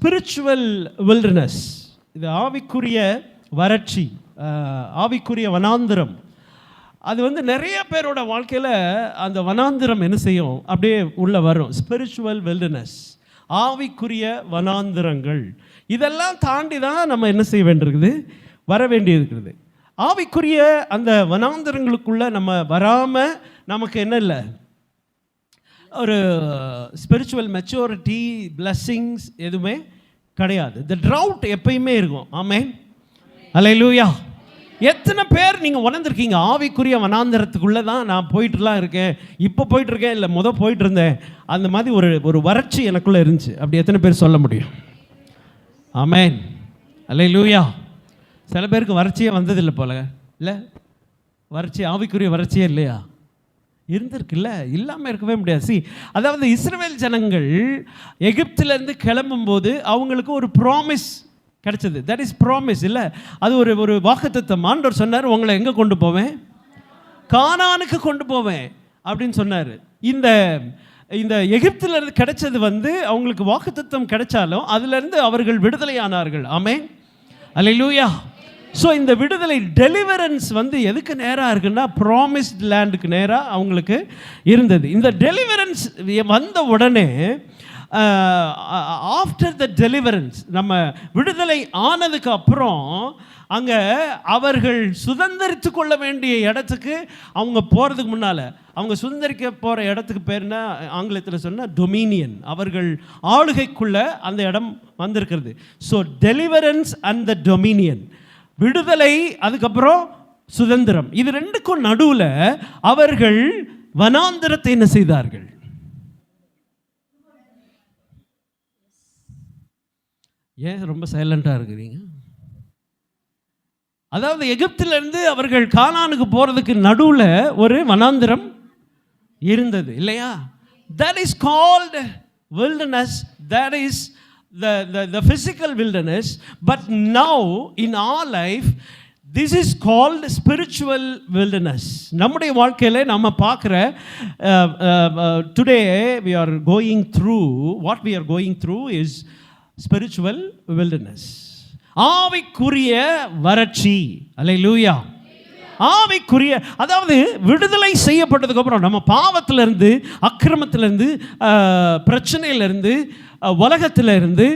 Spiritual wilderness, இது ஆவிக்குரிய வறட்சி, ஆவிக்குரிய வனாந்திரம். அது வந்து நிறைய பேரோட வாழ்க்கையில் அந்த வனாந்திரம் என்ன செய்யும், அப்படியே உள்ளே வரும். ஸ்பிரிச்சுவல் வில்டர்னஸ், ஆவிக்குரிய வனாந்திரங்கள், இதெல்லாம் தாண்டி தான் நம்ம என்ன செய்ய வேண்டியிருக்குது, வர வேண்டியிருக்கிறது. ஆவிக்குரிய அந்த வனாந்திரங்களுக்குள்ளே நம்ம வராமல் நமக்கு என்ன இல்லை, ஒரு ஸ்பிரிச்சுவல் மெச்சூரிட்டி, பிளஸ்ஸிங்ஸ் எதுவுமே கிடையாது. இந்த ட்ரவுட் எப்பயுமே இருக்கும். ஆமென், அல்லேலூயா. எத்தனை பேர் நீங்கள் உணர்ந்திருக்கீங்க, ஆவிக்குரிய வனாந்திரத்துக்குள்ளே தான் நான் போயிட்டுலாம் இருக்கேன், இப்போ போயிட்டுருக்கேன், இல்லை போயிட்டு இருந்தேன், அந்த மாதிரி ஒரு வறட்சி எனக்குள்ளே இருந்துச்சு. அப்படி எத்தனை பேர் சொல்ல முடியும்? ஆமென், அல்லேலூயா. சில பேருக்கு வறட்சியே வந்ததில்லை போல, இல்லை? வறட்சி, ஆவிக்குரிய வறட்சியே இல்லையா? இருந்திருக்குல்ல, இல்லாமல் இருக்கவே முடியாது. அதாவது இஸ்ரவேல் ஜனங்கள் எகிப்திலேருந்து கிளம்பும்போது அவங்களுக்கு ஒரு ப்ராமிஸ் கிடைச்சது. தட் இஸ் ப்ராமிஸ், இல்லை? அது ஒரு வாக்குத்தத்தம். ஆண்டவர் சொன்னார், உங்களை எங்கே கொண்டு போவேன்? கானானுக்கு கொண்டு போவேன் அப்படின்னு சொன்னார். இந்த எகிப்திலிருந்து கிடைச்சது வந்து அவங்களுக்கு வாக்குத்தத்தம் கிடைச்சாலும் அதிலிருந்து அவர்கள் விடுதலை ஆனார்கள். ஆமென், அல்லேலூயா. ஸோ இந்த விடுதலை, டெலிவரன்ஸ் வந்து எதுக்கு நேராக இருக்குன்னா ப்ராமிஸ்ட் லேண்டுக்கு நேராக அவங்களுக்கு இருந்தது. இந்த டெலிவரன்ஸ் வந்த உடனே, ஆஃப்டர் த டெலிவரன்ஸ், நம்ம விடுதலை ஆனதுக்கு அப்புறம் அங்கே அவர்கள் சுதந்திரித்து கொள்ள வேண்டிய இடத்துக்கு அவங்க போகிறதுக்கு முன்னால், அவங்க சுதந்திரிக்க போகிற இடத்துக்கு பேர்னா ஆங்கிலத்தில் சொன்னால் டொமினியன், அவர்கள் ஆளுகைக்குள்ளே அந்த இடம் வந்திருக்கிறது. So deliverance and the Dominion, விடுதலை, அதுக்கப்புறம் சுதந்திரம், இது ரெண்டுக்கும் நடுவில் அவர்கள் வனாந்திரத்தை என்ன செய்தார்கள்? ஏன் ரொம்ப சைலண்டாக இருக்கிறீங்க? அதாவது எகிப்திலிருந்து அவர்கள் கானானுக்கு போகிறதுக்கு நடுவில் ஒரு வனாந்திரம் இருந்தது, இல்லையா? That is called wilderness. That is the physical wilderness. But now in our life, this is called spiritual wilderness. நம்முடைய வாழ்க்கையில் நம்ம பார்க்குற, today we are going through, what we are going through is spiritual wilderness, ஆவிக்குரிய வறட்சி. அல்லேலூயா. ஆவிக்குரிய, அதாவது விடுதலை செய்யப்பட்டதுக்கு அப்புறம் நம்ம பாவத்திலிருந்து, அக்கிரமத்திலிருந்து, பிரச்சனையிலிருந்து, உலகத்திலிருந்து,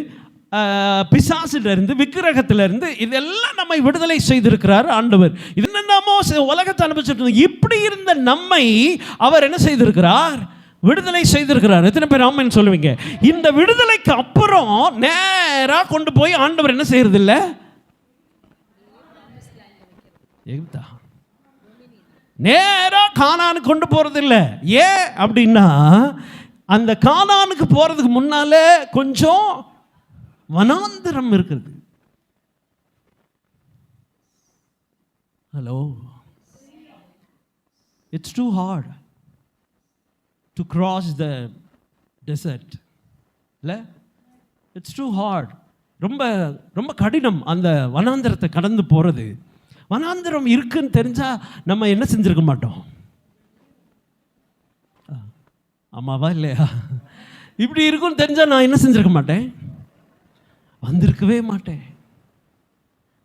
பிசாசிலிருந்து, விக்கிரகத்திலிருந்து, இதெல்லாம் நம்மை விடுதலை செய்திருக்கிறார் ஆண்டவர். இது என்னமோ உலகத்தை அனுபவிச்சுட்டு இப்படி இருந்த நம்மை அவர் என்ன செய்திருக்கிறார்? விடுதலை செய்திருக்கிறார். எத்தனை பேர் ஆமென் சொல்லுவீங்க? இந்த விடுதலைக்கு அப்புறம் நேராக கொண்டு போய் ஆண்டவர் என்ன செய்யறது இல்லை, நேராக கானானுக்கு கொண்டு போறது இல்லை. ஏன் அப்படின்னா, அந்த கானானுக்கு போறதுக்கு முன்னால கொஞ்சம் வனாந்திரம் இருக்குது. Hello, it's too hard to cross the desert, இல்லை? இட்ஸ் டூ ஹார்ட், ரொம்ப ரொம்ப கடினம் அந்த வனாந்திரத்தை கடந்து போகிறது. வனாந்திரம் இருக்குன்னு தெரிஞ்சால் நம்ம என்ன செஞ்சுருக்க மாட்டோம்? ஆமாவா இல்லையா? இப்படி இருக்குன்னு தெரிஞ்சால் நான் என்ன செஞ்சுருக்க மாட்டேன்? வந்திருக்கவே மாட்டேன்.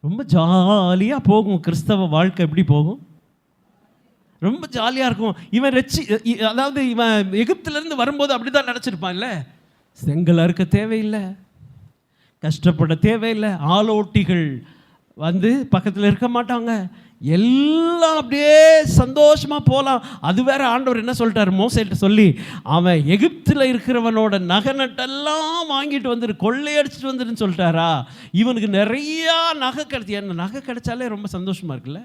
ரொம்ப ஜாலியாக போகும் கிறிஸ்தவ வாழ்க்கை. எப்படி போகும்? ரொம்ப ஜாலியாக இருக்கும். அதாவது இவன் எகிப்திலேருந்து வரும்போது அப்படி தான் நினச்சிருப்பான், இல்லை? செங்கல் அறுக்க தேவையில்லை, கஷ்டப்பட தேவையில்லை, ஆலோட்டிகள் வந்து பக்கத்தில் இருக்க மாட்டாங்க, எல்லாம் அப்படியே சந்தோஷமாக போகலாம். அது வேற ஆண்டவர் என்ன சொல்லிட்டார் மோசேட்ட சொல்லி, அவன் எகிப்தில் இருக்கிறவனோட நகை நட்டெல்லாம் வாங்கிட்டு வந்துரு, கொள்ளையடிச்சிட்டு வந்துருன்னு சொல்லிட்டாரா? இவனுக்கு நிறையா நகை கிடைச்சி, என்ன நகை கிடைச்சாலே ரொம்ப சந்தோஷமாக இருக்குல்ல?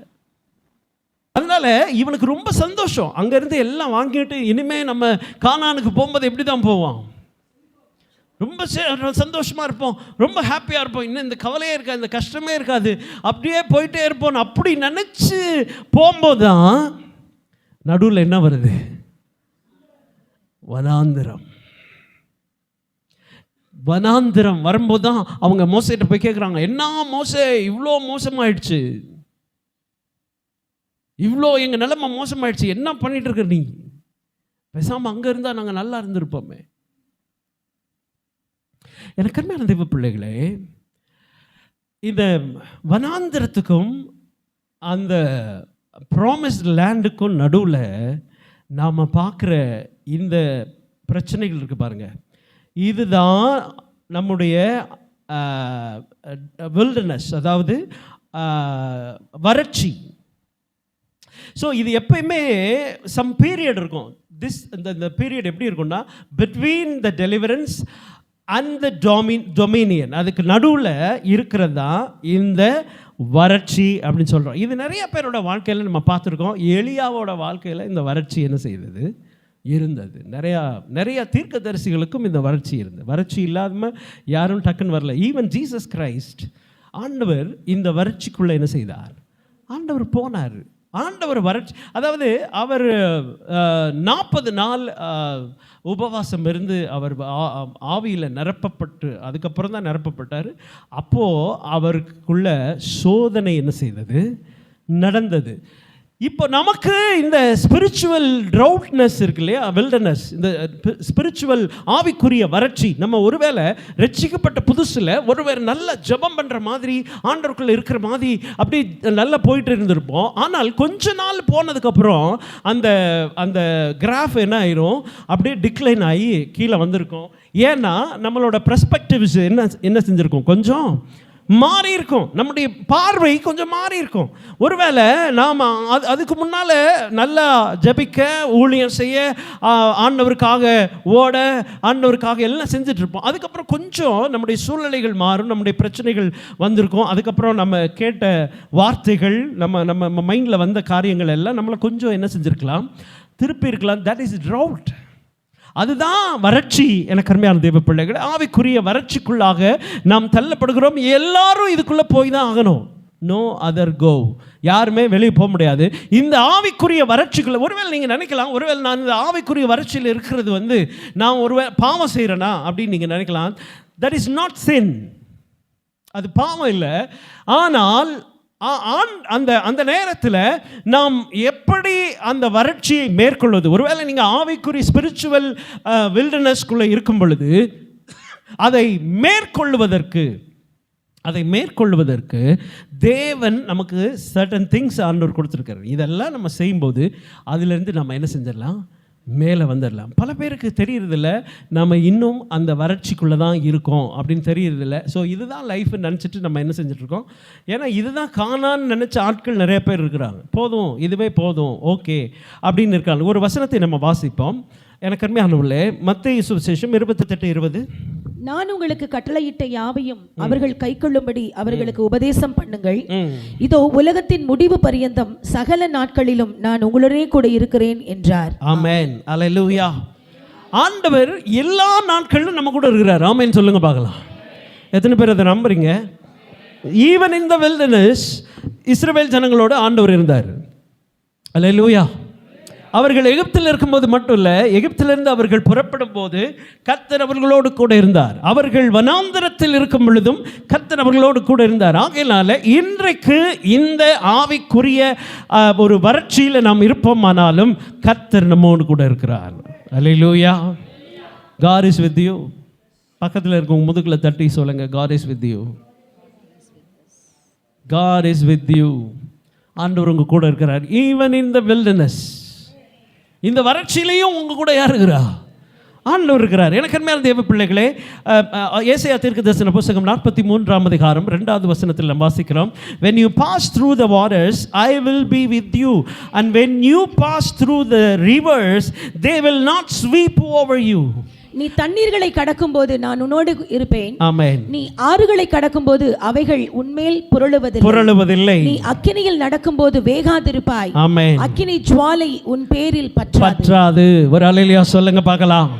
அதனால இவனுக்கு ரொம்ப சந்தோஷம். அங்கேருந்து எல்லாம் வாங்கிட்டு இனிமேல் நம்ம கானானுக்கு போகும்போது எப்படி தான் போவோம்? ரொம்ப சந்தோஷமாக இருப்போம், ரொம்ப ஹாப்பியாக இருப்போம். இன்னும் இந்த கவலையே இருக்காது, இந்த கஷ்டமே இருக்காது, அப்படியே போயிட்டே இருப்போம். அப்படி நினச்சி போகும்போது தான் நடுவில் என்ன வருது? வனாந்திரம். வனாந்திரம் வரும்போது தான் அவங்க மோசேட்ட போய் கேட்குறாங்க, என்ன மோசே இவ்வளோ மோசமாயிடுச்சு, இவ்வளோ எங்கள் நிலைமை மோசமாயிடுச்சு, என்ன பண்ணிட்டு இருக்க நீ? பேசாமல் அங்கே இருந்தால் நாங்கள் நல்லா இருந்திருப்போமே. எனக்கு அருமையான தெய்வ பிள்ளைகளே, இந்த வனாந்திரத்துக்கும் அந்த ப்ராமிஸ்ட் லேண்டுக்கும் நடுவில் நாம் பார்க்குற இந்த பிரச்சனைகள் இருக்குது பாருங்கள். இதுதான் நம்முடைய வில்டர்னஸ், அதாவது வறட்சி. ஸோ இது எப்பயுமே சம் பீரியட் இருக்கும். இந்த பீரியட் எப்படி இருக்கும்னா, between the deliverance and the Dominion, அதுக்கு நடுவில் இருக்கிறது தான் இந்த வறட்சி அப்படின்னு சொல்கிறோம். இது நிறைய பேரோட வாழ்க்கையில் நம்ம பார்த்துருக்கோம். எலியாவோட வாழ்க்கையில் இந்த வறட்சி என்ன செய்தது இருந்தது. நிறையா தீர்க்கதரிசிகளுக்கும் இந்த வறட்சி இருந்தது. வறட்சி இல்லாமல் யாரும் டக்குன்னு வரல. ஈவன் ஜீசஸ் கிரைஸ்ட், ஆண்டவர் இந்த வறட்சிக்குள்ளே என்ன செய்தார்? ஆண்டவர் போனார். ஆண்டவர் வறட்சி, அதாவது அவர் 40 நாள் உபவாசம் இருந்து அவர் ஆவியில் நிரப்பப்பட்டு அதுக்கப்புறம் தான் நிரப்பப்பட்டார். அப்போது அவருக்குள்ள சோதனை என்ன செய்தது? நடந்தது. இப்போ நமக்கு இந்த ஸ்பிரிச்சுவல் ட்ரவுட்னஸ் இருக்கு இல்லையா, வில்டர்னஸ், இந்த ஸ்பிரிச்சுவல் ஆவிக்குரிய வறட்சி. நம்ம ஒருவேளை ரட்சிக்கப்பட்ட புதுசில் ஒருவேளை நல்ல ஜெபம் பண்ணுற மாதிரி ஆண்டவருக்குள்ளே இருக்கிற மாதிரி அப்படி நல்லா போயிட்டு இருந்திருப்போம். ஆனால் கொஞ்ச நாள் போனதுக்கப்புறம் அந்த அந்த கிராஃப் என்ன ஆயிரும்? அப்படியே டிக்ளைன் ஆகி கீழே வந்திருக்கும். ஏன்னா நம்மளோட பெர்ஸ்பெக்டிவ்ஸ் என்ன செஞ்சுருக்கோம்? கொஞ்சம் மாறி இருக்கும். நம்முடைய பார்வை கொஞ்சம் மாறி இருக்கும். ஒருவேளை நாம் அதுக்கு முன்னால் நல்லா ஜபிக்க, ஊழியம் செய்ய, ஆண்டவருக்காக ஓட, ஆண்டவருக்காக எல்லாம் செஞ்சிட்ருப்போம். அதுக்கப்புறம் கொஞ்சம் நம்முடைய சூழ்நிலைகள் மாறும், நம்முடைய பிரச்சனைகள் வந்திருக்கும். அதுக்கப்புறம் நம்ம கேட்ட வார்த்தைகள், நம்ம மைண்டில் வந்த காரியங்கள் எல்லாம் நம்மளை கொஞ்சம் என்ன செஞ்சுருக்கலாம்? திருப்பி இருக்கலாம். That is trout. அதுதான் வறட்சி. எனக்கு அருமையான தேவ பிள்ளைகள், ஆவிக்குரிய வறட்சிக்குள்ளாக நாம் தள்ளப்படுகிறோம். எல்லாரும் இதுக்குள்ளே போய் தான் ஆகணும். No other go. யாருமே வெளியே போக முடியாது. இந்த ஆவிக்குரிய வறட்சிக்குள்ளே ஒருவேளை நீங்கள் நினைக்கலாம், ஒருவேளை நான் இந்த ஆவிக்குரிய வறட்சியில் இருக்கிறது நான் ஒருவேளை பாவம் செய்கிறேனா அப்படின்னு நீங்கள் நினைக்கலாம். That is not sin. அது பாவம் இல்லை. ஆனால் அந்த நேரத்தில் நாம் எப்படி அந்த வறட்சியை மேற்கொள்வது? ஒருவேளை நீங்கள் ஆவிக்குரிய ஸ்பிரிச்சுவல் வில்டர்னஸ்குள்ளே இருக்கும் பொழுது அதை மேற்கொள்வதற்கு தேவன் நமக்கு சர்டன் திங்ஸ் ஆண்டவர் கொடுத்துருக்காரு. இதெல்லாம் நம்ம செய்யும்போது அதிலிருந்து நம்ம என்ன செஞ்சிடலாம்? மேலே வந்துடலாம். பல பேருக்கு தெரியறதில்ல, நம்ம இன்னும் அந்த வறட்சிக்குள்ளே தான் இருக்கோம் அப்படின்னு தெரியறதில்ல. ஸோ இதுதான் லைஃப்னு நினச்சிட்டு நம்ம என்ன செஞ்சிட்ருக்கோம்? ஏன்னா இதுதான் காணான்னு நினச்ச ஆட்கள் நிறைய பேர் இருக்கிறாங்க. போதும், இதுவே போதும், ஓகே அப்படின்னு இருக்காங்க. ஒரு வசனத்தை நம்ம வாசிப்போம். எனக்கு அருமையானவர்களே, மத்தேயு சுவிசேஷம் 28:20, நான் உங்களுக்கு கட்டளையிட்ட யாவையும் அவர்கள் கைக்கொள்ளும்படி அவர்களுக்கு உபதேசம் பண்ணுங்கள். இதோ உலகத்தின் முடிவு பரியந்தம் சகல நாட்களிலும் நான் உங்களுடனே கூட இருக்கிறேன் என்றார். ஆமென், அல்லேலூயா. ஆண்டவர் எல்லா நாட்களிலும் நம்ம கூட இருக்கிறார். ஆமென் சொல்லுங்க பார்க்கலாம். எத்தனை பேர் அதை நம்புறீங்க? ஈவன் இன் த வில்டர்னஸ் இஸ்ரவேல் ஜனங்களோட ஆண்டவர் இருந்தார். அல்லேலூயா. அவர்கள் எகிப்தில் இருக்கும்போது மட்டும் இல்லை, எகிப்திலிருந்து அவர்கள் புறப்படும் போது கர்த்தர் அவர்களோடு கூட இருந்தார். அவர்கள் வனாந்தரத்தில் இருக்கும் பொழுதும் கர்த்தர் அவர்களோடு கூட இருந்தார். ஆகையினால இன்றைக்கு இந்த ஆவிக்குரிய ஒரு வறட்சியில் நாம் இருப்போமானாலும் கர்த்தர் நம்மோடு கூட இருக்கிறார். அல்லேலூயா. God is with you. பக்கத்தில் இருக்கவங்க முதுகில் தட்டி சொல்லுங்க, God is with you. God is with you. ஆண்டவர் உங்க கூட இருக்கிறார். ஈவன் இன் த வில்டர்னஸ், இந்த வறட்சியிலையும் உங்க கூட யார் இருக்கிறா? ஆண்டவர் இருக்கிறார். எனக்கு அருமையான தேவ பிள்ளைகளே, ஏசாயா தீர்க்கதரிசன புத்தகம் 43ஆம் அதிகாரம் 2வது வசனத்தில் நாம் வாசிக்கிறோம். when you pass through the waters I will be with you, and when you pass through the rivers they will not sweep over you. நீ தண்ணீர்களை கடக்கும்போது நான் உன்னோடு இருப்பேன். ஆமென். நீ ஆறுகளை கடக்கும்போது அவைகள் உன்மேல் புரளுவதில்லை. நீ அக்கினியில் நடக்கும்போது வேகாதிருப்பாய். ஆமென். அக்கினி ஜுவாலை உன் பேரில் பற்றாது. ஒரு அல்லேலூயா சொல்லுங்க பார்க்கலாம்.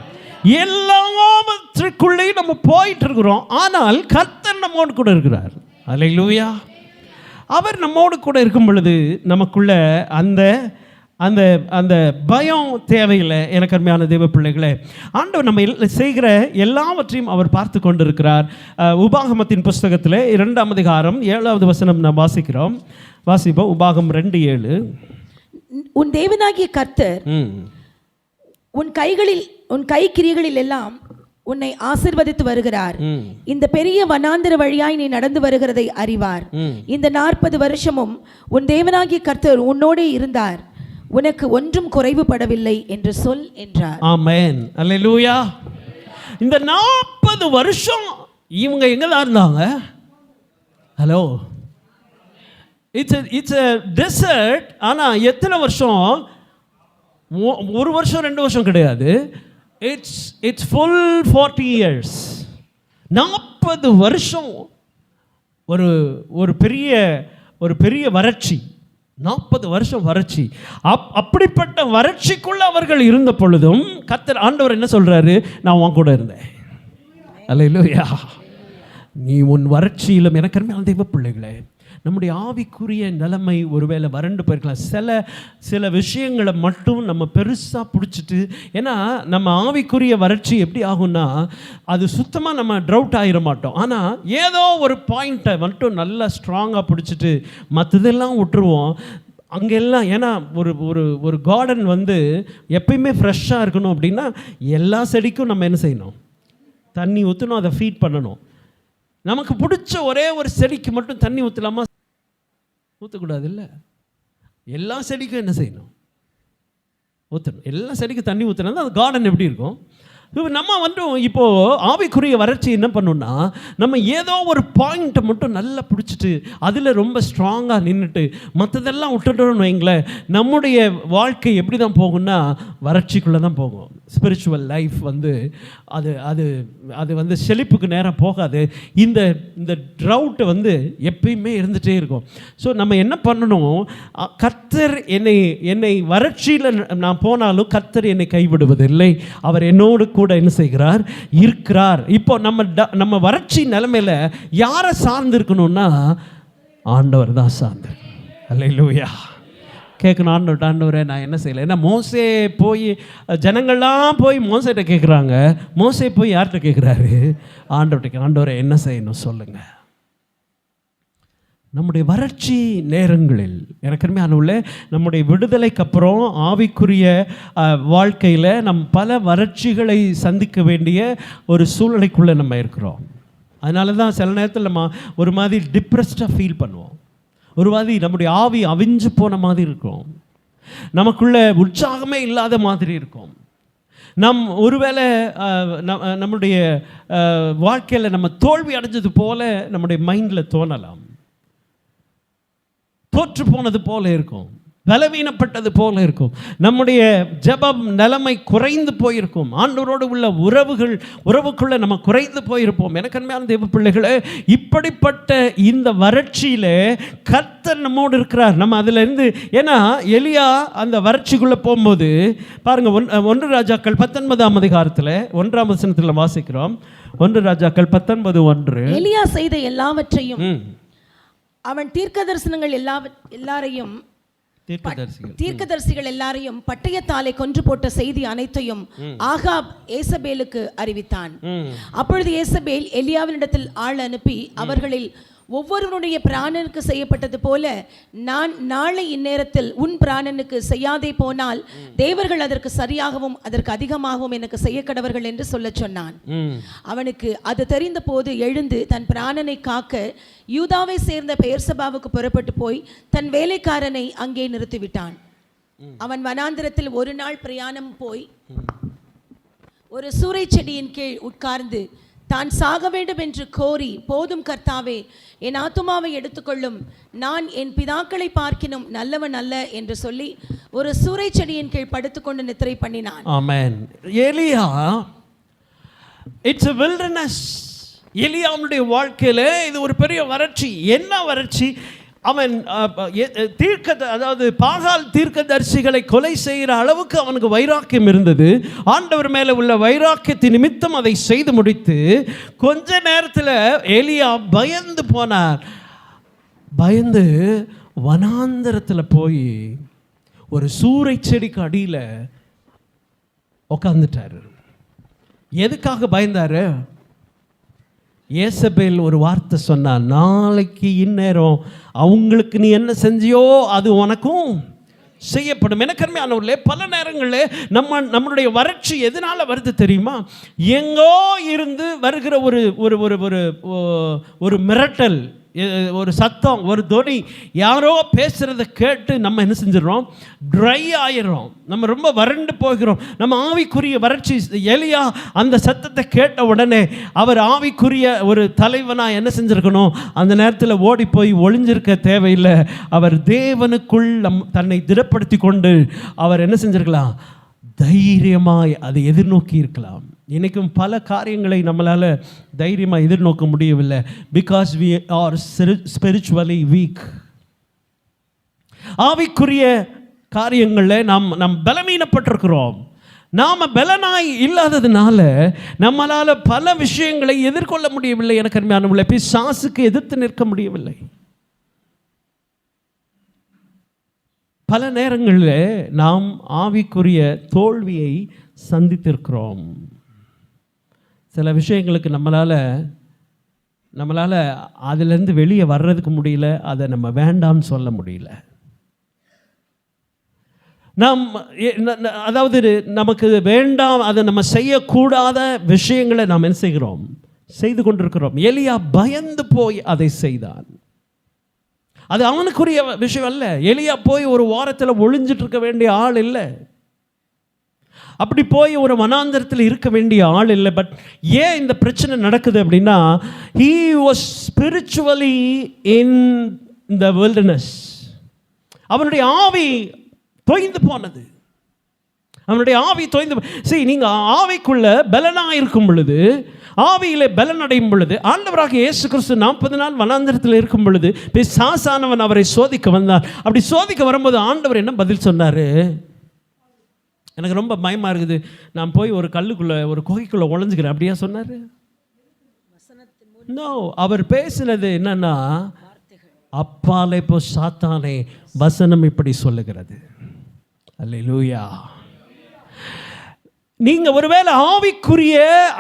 எல்லாவற்றுக்குள்ளே நம்ம போயிட்டு இருக்கிறோம், ஆனால் கர்த்தர் நம்மோடு கூட இருக்கிறார். அல்லேலூயா. அவர் நம்மோடு கூட இருக்கும் பொழுது நமக்குள்ள அந்த அந்த அந்த பயம் தேவையில்லை. எனக்கு அருமையான தேவ பிள்ளைகளே, ஆண்டவர் நம்ம செய்கிற எல்லாவற்றையும் அவர் பார்த்து கொண்டு இருக்கிறார். உபாகமத்தின் புஸ்தகத்தில் 2ஆம் அதிகாரம் 7வது வசனம் நாம் வாசிப்போம். உபாகம் 2:7. உன் தேவனாகிய கர்த்தர் உன் கை கிரியைகளில் எல்லாம் உன்னை ஆசீர்வதித்து வருகிறார். இந்த பெரிய வனாந்திர வழியாய் நீ நடந்து வருகிறதை அறிவார். இந்த 40 வருஷமும் உன் தேவனாகிய கர்த்தர் உன்னோடே இருந்தார், உனக்கு ஒன்றும் குறைவுபடவில்லை என்று சொல் என்றார். ஆமென். அல்லேலூயா. இந்த 40 வருஷம் இவங்க எங்க தான் இருந்தாங்க? Hello, it's a desert. ஆனா எத்தனை வருஷம்? ஒரு வருஷம் 2 வருஷம் கிடையாது. It's full 40 years. 40 வருஷம் ஒரு பெரிய வறட்சி. 40 வருஷம் வறட்சி. அப்படிப்பட்ட வறட்சிக்குள்ள அவர்கள் இருந்த பொழுதும் கர்த்தர் ஆண்டவர் என்ன சொல்றாரு? நான் உன் கூட இருந்தேன். அல்லேலூயா. நீ உன் வறட்சியிலும் எனக்கு அருமையான தெய்வ பிள்ளைகளே, நம்முடைய ஆவிக்குரிய நிலைமை ஒருவேளை வறண்டு போயிருக்கலாம். சில விஷயங்களை மட்டும் நம்ம பெருசாக பிடிச்சிட்டு, ஏன்னா நம்ம ஆவிக்குரிய வறட்சி எப்படி ஆகும்னா, அது சுத்தமாக நம்ம ட்ரவுட் ஆகிட மாட்டோம். ஆனால் ஏதோ ஒரு பாயிண்ட்டை மட்டும் நல்லா ஸ்ட்ராங்காக பிடிச்சிட்டு மற்றதெல்லாம் விட்டுருவோம். அங்கெல்லாம் ஏன்னா ஒரு கார்டன் வந்து எப்பயுமே ஃப்ரெஷ்ஷாக இருக்கணும் அப்படின்னா எல்லா செடிக்கும் நம்ம என்ன செய்யணும்? தண்ணி ஊற்றணும், அதை ஃபீட் பண்ணணும். நமக்கு பிடிச்ச ஒரே ஒரு செடிக்கு மட்டும் தண்ணி ஊற்றலாமா? ஊற்றக்கூடாது. இல்லை, எல்லா செடிக்கும் என்ன செய்யணும்? ஊற்றணும். எல்லா செடிக்கும் தண்ணி ஊற்றினா அது கார்டன் எப்படி இருக்கும்? நம்ம இப்போது ஆவிக்குரிய வறட்சி என்ன பண்ணணும்னா, நம்ம ஏதோ ஒரு பாயிண்ட்டை மட்டும் நல்லா பிடிச்சிட்டு அதில் ரொம்ப ஸ்ட்ராங்காக நின்றுட்டு மற்றதெல்லாம் விட்டுட்டோம்னு வைங்களேன், நம்முடைய வாழ்க்கை எப்படி தான் போகும்னா வறட்சிக்குள்ளே தான் போகும். ஸ்பிரிச்சுவல் லைஃப் அது செழிப்புக்கு நேரம் போகாது. இந்த ட்ரவுட்டு எப்பயுமே இருந்துகிட்டே இருக்கும். ஸோ நம்ம என்ன பண்ணணும்? கர்த்தர் என்னை வறட்சியில் நான் போனாலும் கர்த்தர் என்னை கைவிடுவதில்லை. அவர் என்னோடு கூட என்ன செய்கிறார்? இருக்கிறார். இப்போ நம்ம வறட்சி நிலைமையில யாரை சார்ந்து இருக்கணும்னா ஆண்டவர் தான் சார்ந்து. அல்லேலூயா. கேட்கணும், ஆண்டவரே நான் என்ன செய்யலை? ஏன்னா மோசே போய் ஜனங்கள்லாம் போய் மோசேட்ட கேட்குறாங்க. மோசே போய் யார்கிட்ட கேட்குறாரு? ஆண்டவர்கிட்ட. ஆண்டவரே என்ன செய்யணும் சொல்லுங்க. நம்முடைய வறட்சி நேரங்களில் எனக்குமே அனுள்ள நம்முடைய விடுதலைக்கு அப்புறம் ஆவிக்குரிய வாழ்க்கையில் பல வறட்சிகளை சந்திக்க வேண்டிய ஒரு சூழ்நிலைக்குள்ளே நம்ம இருக்கிறோம். அதனால தான் சில நேரத்தில் நம்ம ஒரு மாதிரி டிப்ரெஸ்டாக ஃபீல் பண்ணுவோம். ஒரு மாதிரி நம்முடைய ஆவி அவிஞ்சு போன மாதிரி இருக்கும். நமக்குள்ள உற்சாகமே இல்லாத மாதிரி இருக்கும். ஒருவேளை நம்முடைய வாழ்க்கையில் நம்ம தோல்வி அடைஞ்சது போல நம்முடைய மைண்டில் தோணலாம். தோற்று போனது போல இருக்கும், பலவீனப்பட்டது போல இருக்கும். நம்முடைய ஜெபம் நிலைமை குறைந்து போயிருக்கும். ஆண்டவரோடு உள்ள உறவுக்குள்ளே நம்ம குறைந்து போயிருப்போம். எனக்கு அருமையான தேவ பிள்ளைகளே, இப்படிப்பட்ட இந்த வறட்சியில் கர்த்தர் நம்மோடு இருக்கிறார். நம்ம அதிலிருந்து, ஏன்னா எலியா அந்த வறட்சிக்குள்ளே போகும்போது பாருங்கள், 1 ராஜாக்கள் 19ஆம் அதிகாரத்தில் 1ஆம் வசனத்தில் வாசிக்கிறோம். 1 ராஜாக்கள் 19:1. எலியா செய்த எல்லாவற்றையும், அவன் தீர்க்கதரிசனங்கள் எல்லாரையும் தீர்க்கதரிசிகள் எல்லாரையும் பட்டயத்தாலே கொன்று போட்ட செய்தி அனைத்தையும் ஆகாப் ஏசபேலுக்கு அறிவித்தான். அப்பொழுது ஏசபேல் எலியாவினிடத்தில் ஆள் அனுப்பி, அவர்களில் ஒவ்வொருவனுடைய பிராணனுக்கு செய்யப்பட்டது போல நான் நாளை இந்நேரத்தில் உன் பிராணனுக்கு செய்யாதே போனால் தேவர்கள் அதற்கு சரியாகவும் அதற்கு அதிகமாகவும் எனக்கு செய்ய கடவர்கள் என்று சொல்ல சொன்னான். அவனுக்கு அது தெரிந்த போது எழுந்து தன் பிராணனை காக்க யூதாவை சேர்ந்த பெயர்சபாவுக்கு புறப்பட்டு போய் தன் வேலைக்காரனை அங்கே நிறுத்திவிட்டான். அவன் வனாந்திரத்தில் ஒரு நாள் பிரயாணம் போய் ஒரு சூரை செடியின் கீழ் உட்கார்ந்து தான் சாக வேண்டும் என்று கோரி, போதும் கர்த்தாவே, என் ஆத்துமாவை எடுத்துக்கொள்ளும், நான் என் பிதாக்களை பார்க்கினும் நல்லவன் அல்ல என்று சொல்லி ஒரு சூரை செடியின் கீழ் படுத்துக்கொண்டு நித்திரை பண்ணினான். ஆமென். எலியா, இட்ஸ் a wilderness. எலியாவுடைய வாழ்க்கையில இது ஒரு பெரிய வறட்சி. என்ன வறட்சி? அவன் அதாவது பாகால் தீர்க்கதரிசிகளை கொலை செய்கிற அளவுக்கு அவனுக்கு வைராக்கியம் இருந்தது. ஆண்டவர் மேலே உள்ள வைராக்கியத்தின் நிமித்தம் அதை செய்து முடித்து கொஞ்ச நேரத்தில் எலியா பயந்து போனார். பயந்து வனாந்தரத்தில் போய் ஒரு சூரை செடிக்கு அடியில் உட்காந்துட்டார். எதுக்காக பயந்தாரு? ஏசபேல் ஒரு வார்த்தை சொன்னான், நாளைக்கு இந்நேரம் அவங்களுக்கு நீ என்ன செஞ்சியோ அது உனக்கும் செய்யப்படும். எனக்கருமையானவர்களே, பல நேரங்களில் நம்மளுடைய வறட்சி எதனால வருது தெரியுமா? எங்கோ இருந்து வருகிற ஒரு ஒரு ஒரு ஒரு மிரட்டல், ஒரு சத்தம், ஒரு தொனி, யாரோ பேசுகிறத கேட்டு நம்ம என்ன செஞ்சிடறோம்? ட்ரை ஆயிடுறோம். நம்ம ரொம்ப வறண்டு போகிறோம். நம்ம ஆவிக்குரிய வறட்சி. எலியா அந்த சத்தத்தை கேட்ட உடனே அவர் ஆவிக்குரிய ஒரு தலைவனாக என்ன செஞ்சுருக்கணும்? அந்த நேரத்தில் ஓடி போய் ஒளிஞ்சிருக்க தேவையில்லை. அவர் தேவனுக்குள் தன்னை திடப்படுத்தி கொண்டு அவர் என்ன செஞ்சிருக்கலாம்? தைரியமாய் அதை எதிர்நோக்கி இருக்கலாம். இன்றைக்கும் பல காரியங்களை நம்மளால் தைரியமாக எதிர்நோக்க முடியவில்லை. Because we are spiritually weak. ஆவிக்குரிய காரியங்களில் நாம் பலவீனப்பட்டிருக்கிறோம். நாம் பலனாய் இல்லாததுனால நம்மளால் பல விஷயங்களை எதிர்கொள்ள முடியவில்லை. எனக்கு அருமையானவர்களே, பிசாசுக்கு எதிர்த்து நிற்க முடியவில்லை. பல நேரங்களில் நாம் ஆவிக்குரிய தோல்வியை சந்தித்திருக்கிறோம். சில விஷயங்களுக்கு நம்மளால் அதிலேருந்து வெளியே வர்றதுக்கு முடியல. அதை நம்ம வேண்டாம்னு சொல்ல முடியல. அதாவது நமக்கு வேண்டாம், அதை நம்ம செய்யக்கூடாத விஷயங்களை நாம் என்ன செய்கிறோம்? செய்து கொண்டிருக்கிறோம். எலியா பயந்து போய் அதை செய்தான். அது அவனுக்குரிய விஷயம் அல்ல. எலியா போய் ஒரு வாரத்தில் ஒளிஞ்சிட்டு இருக்க வேண்டிய ஆள் இல்லை. அப்படி போய் ஒரு வனாந்தரத்தில் இருக்க வேண்டிய ஆள் இல்லை. பட் ஏன் இந்த பிரச்சனை நடக்குது அப்படின்னா, he was spiritually in the wilderness. அவனுடைய ஆவி தொய்ந்து போனது. அவனுடைய ஆவி தொய்ந்து. சரி, நீங்கள் ஆவிக்குள்ள பலனாக இருக்கும் பொழுது, ஆவியிலே பலன் அடையும் பொழுது, ஆண்டவராக இயேசு கிறிஸ்து 40 நாள் வனாந்தரத்தில் இருக்கும் பொழுது பிசாசானவன் அவரை சோதிக்க வந்தார். அப்படி சோதிக்க வரும்போது ஆண்டவர் என்ன பதில் சொன்னார்? எனக்கு ரொம்ப பயமாக இருக்குது, நான் போய் ஒரு கல்லுக்குள்ளே, ஒரு குகைக்குள்ளே ஒளிஞ்சுக்கிறேன் அப்படியா சொன்னார்? நோ. அவர் பேசினது என்னன்னா, அப்பாலே போ சாத்தானே, வசனம் இப்படி சொல்லுகிறது. அல்லேலூயா. நீங்கள் ஒருவேளை ஆவிக்குரிய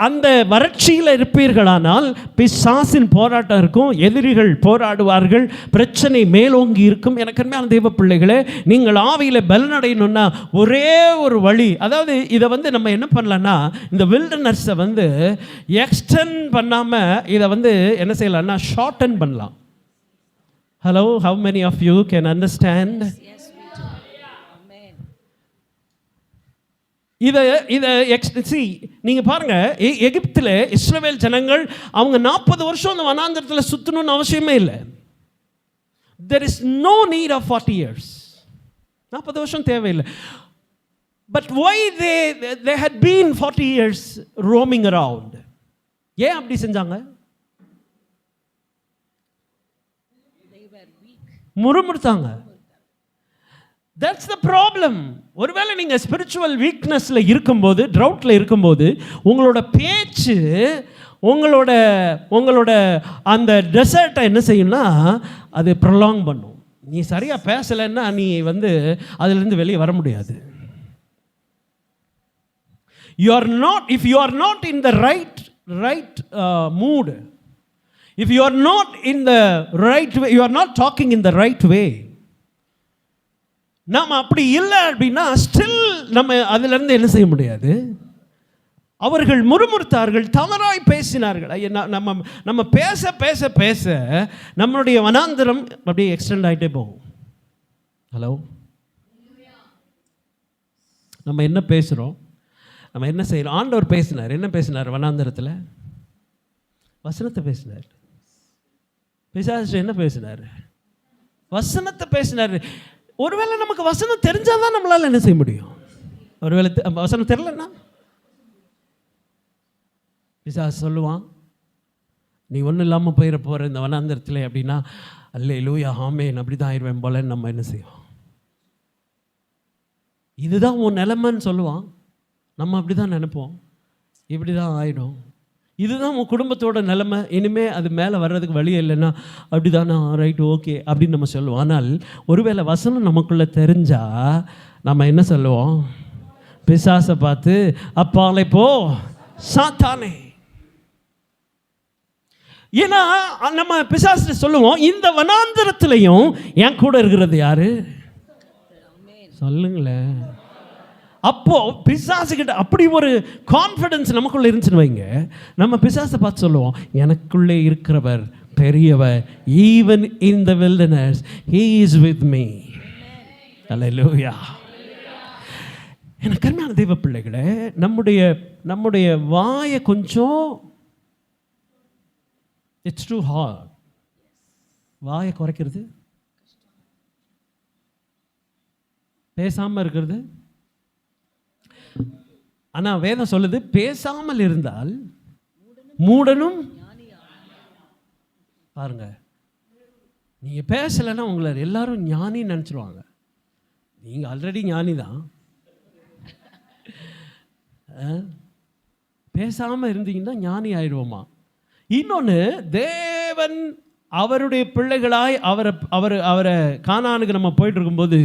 அந்த வறட்சியில் இருப்பீர்களானால் பிசாசின் போராட்டம் இருக்கும், எதிரிகள் போராடுவார்கள், பிரச்சனை மேலோங்கி இருக்கும். எனக்கு அருமையான தெய்வ பிள்ளைகளே, நீங்கள் ஆவியில் பலனடையணும்னா ஒரே ஒரு வழி. அதாவது இதை நம்ம என்ன பண்ணலான்னா, இந்த வில்டர்னஸை எக்ஸ்டெண்ட் பண்ணாமல் இதை என்ன செய்யலாம்னா ஷார்டன் பண்ணலாம். Hello, how many of you can understand? இதை நீங்கள் பாருங்கள், எகிப்தில் இஸ்ரவேல் ஜனங்கள் அவங்க 40 வருஷம் அந்த வனாந்தரத்தில் சுற்றணும்னு அவசியமே இல்லை. there is no need of 40 years. 40 வருஷம் தேவையில்லை. but why they had been 40 years roaming around? ஏன் அப்படி செஞ்சாங்க? முறுமுறுத்தாங்க. That's the problem. ஒருவேளை நீங்கள் ஸ்பிரிச்சுவல் வீக்னஸில் இருக்கும்போது, ட்ரவுட்டில் இருக்கும்போது, உங்களோட பேச்சு உங்களோட அந்த டெசர்ட்டை என்ன செய்யும்னா அது ப்ரொலாங் பண்ணும். நீ சரியாக பேசலைன்னா நீ அதிலிருந்து வெளியே வர முடியாது. if you are not in the right mood, if you are not in the right way, you are not talking in the right way, நாம் அப்படி இல்லை அப்படின்னா ஸ்டில் நம்ம அதிலிருந்து என்ன செய்ய முடியாது. அவர்கள் முறுமுறுத்தார்கள், தவறாய் பேசினார்கள். நம்ம பேச பேச பேச நம்மளுடைய வனாந்தரம் அப்படியே எக்ஸ்டெண்ட் ஆகிட்டே போகும். ஹலோ, நம்ம என்ன பேசுகிறோம், நம்ம என்ன செய்கிறோம்? ஆண்டவர் பேசினார். என்ன பேசினார்? வனாந்தரத்தில் வசனத்தை பேசினார். பிசாசு என்ன பேசினார்? வசனத்தை பேசினார். ஒருவேளை நமக்கு வசனம் தெரிஞ்சால் தான் நம்மளால் என்ன செய்ய முடியும். ஒருவேளை வசனம் தெரியலன்னா பிசாசு சொல்லுவான், நீ ஒன்றும் இல்லாமல் போயிட போகிற இந்த வனாந்தரத்தில் அப்படின்னா, அல்லேலூயா ஆமென் அப்படி தான் ஆயிடுவேன் போலன்னு நம்ம என்ன செய்வோம். இதுதான் உன் நிலைமைன்னு சொல்லுவான். நம்ம அப்படி தான் நினைப்போம், இப்படி தான் ஆகிடும். இதுதான் உன் குடும்பத்தோட நிலைமை, இனிமேல் அது மேலே வர்றதுக்கு வழி இல்லைன்னா அப்படி தானே, ரைட் ஓகே அப்படின்னு நம்ம சொல்லுவோம். ஆனால் ஒருவேளை வசனம் நமக்குள்ளே தெரிஞ்சால் நம்ம என்ன சொல்லுவோம்? பிசாசை பார்த்து அப்பாலே போ சாத்தானே. ஏன்னா நம்ம பிசாசு சொல்லுவோம், இந்த வனாந்தரத்திலையும் என் கூட இருக்கிறது யாரு? சொல்லுங்களேன். அப்போ பிசாசுகிட்ட அப்படி ஒரு கான்ஃபிடன்ஸ் நமக்குள்ள இருந்துச்சுன்னு வைங்க, நம்ம பிசாசை பார்த்து சொல்லுவோம், எனக்குள்ளே இருக்கிறவர் பெரியவர். Even in the wilderness he is with me. Hallelujah. எனக்கு அருமையான தெய்வ பிள்ளைகளே, நம்முடைய வாயை கொஞ்சம் இட்ஸ் டூ ஹார்ட். வாயை குறைக்கிறது, பேசாமல் இருக்கிறது. ஆனால் வேதம் சொல்லுது, பேசாமல் இருந்தால் மூடனும். பாருங்க, நீங்கள் பேசலைன்னா உங்களை எல்லாரும் ஞானின்னு நினச்சிருவாங்க. நீங்கள் ஆல்ரெடி ஞானி தான். பேசாமல் இருந்தீங்கன்னா ஞானி ஆயிடுவோமா. இன்னொன்று, தேவன் அவருடைய பிள்ளைகளாய் அவரை கானானுக்கு நம்ம போயிட்டு இருக்கும்போது,